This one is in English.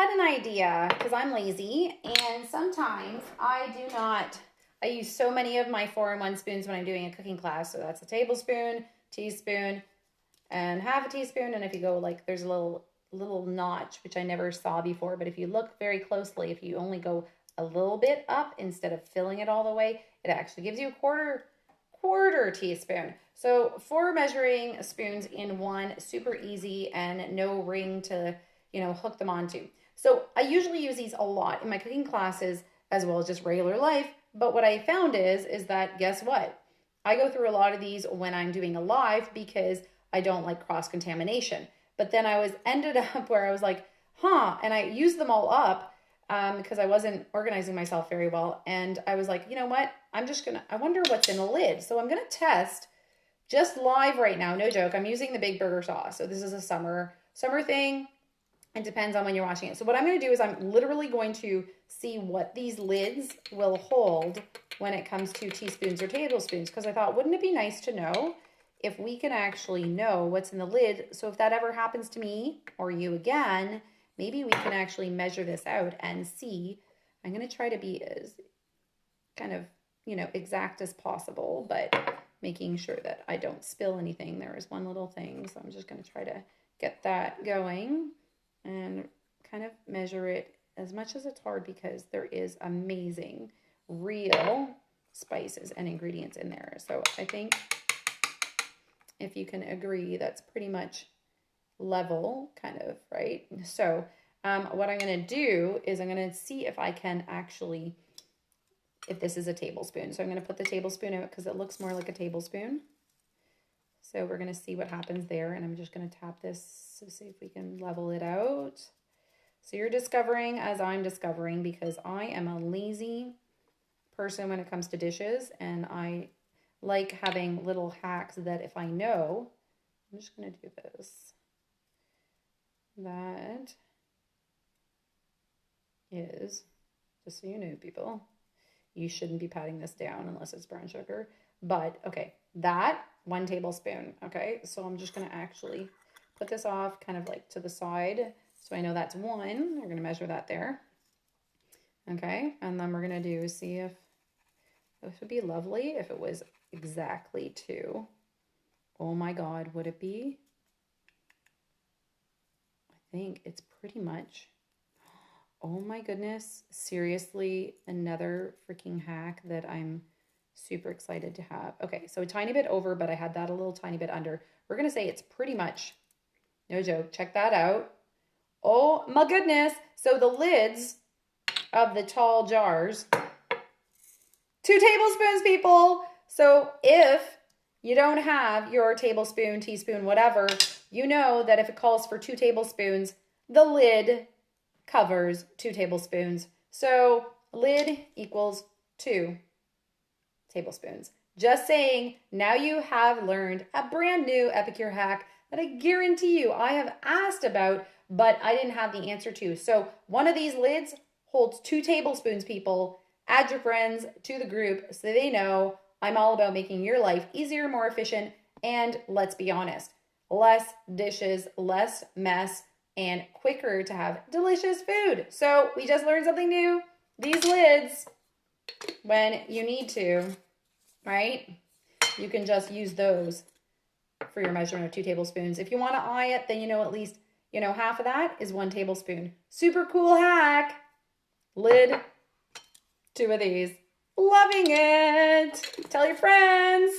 had an idea because I'm lazy and sometimes I use so many of my 4-in-1 spoons when I'm doing a cooking class. So that's a tablespoon, teaspoon, and half a teaspoon. And if you go like, there's a little notch, which I never saw before, but if you look very closely, if you only go a little bit up instead of filling it all the way, it actually gives you a quarter teaspoon. So 4 measuring spoons in one, super easy and no ring to, hook them onto. So I usually use these a lot in my cooking classes as well as just regular life. But what I found is that, guess what? I go through a lot of these when I'm doing a live because I don't like cross-contamination. But then I ended up where I was like, and I used them all up because I wasn't organizing myself very well. And I was like, you know what? I wonder what's in the lid. So I'm going to test just live right now. No joke. I'm using the Big Burger sauce. So this is a summer thing. It depends on when you're watching it. So what I'm going to do is I'm literally going to see what these lids will hold when it comes to teaspoons or tablespoons. Because I thought, wouldn't it be nice to know if we can actually know what's in the lid? So if that ever happens to me or you again, maybe we can actually measure this out and see. I'm going to try to be as kind of, exact as possible, but making sure that I don't spill anything. There is one little thing, so I'm just going to try to get that going and kind of measure it as much as it's hard because there is amazing, real spices and ingredients in there. So I think if you can agree, that's pretty much level, kind of, right? So what I'm going to do is I'm going to see if I can actually, if this is a tablespoon. So I'm going to put the tablespoon out because it looks more like a tablespoon. So we're going to see what happens there. And I'm just going to tap this to see if we can level it out. So you're discovering as I'm discovering because I am a lazy person when it comes to dishes. And I like having little hacks that if I know, I'm just going to do this. That is, just so you know, people, you shouldn't be patting this down unless it's brown sugar. But okay, that 1 tablespoon. Okay, so I'm just going to actually put this off kind of like to the side. So I know that's 1. We're going to measure that there. Okay, and then we're going to see if this would be lovely if it was exactly 2. Oh my God, would it be? I think it's pretty much. Oh my goodness, seriously, another freaking hack that I'm super excited to have. Okay, so a tiny bit over, but I had that a little tiny bit under. We're going to say it's pretty much, no joke, check that out. Oh my goodness. So the lids of the tall jars, 2 tablespoons, people. So if you don't have your tablespoon, teaspoon, whatever, you know that if it calls for 2 tablespoons, the lid covers 2 tablespoons. So lid equals 2 tablespoons. Just saying, now you have learned a brand new Epicure hack that I guarantee you I have asked about, but I didn't have the answer to. So one of these lids holds 2 tablespoons, people. Add your friends to the group so they know I'm all about making your life easier, more efficient, and let's be honest, less dishes, less mess, and quicker to have delicious food. So we just learned something new. These lids, when you need to, right? You can just use those for your measurement of 2 tablespoons. If you want to eye it, then at least, half of that is 1 tablespoon. Super cool hack. Lid, 2 of these. Loving it. Tell your friends.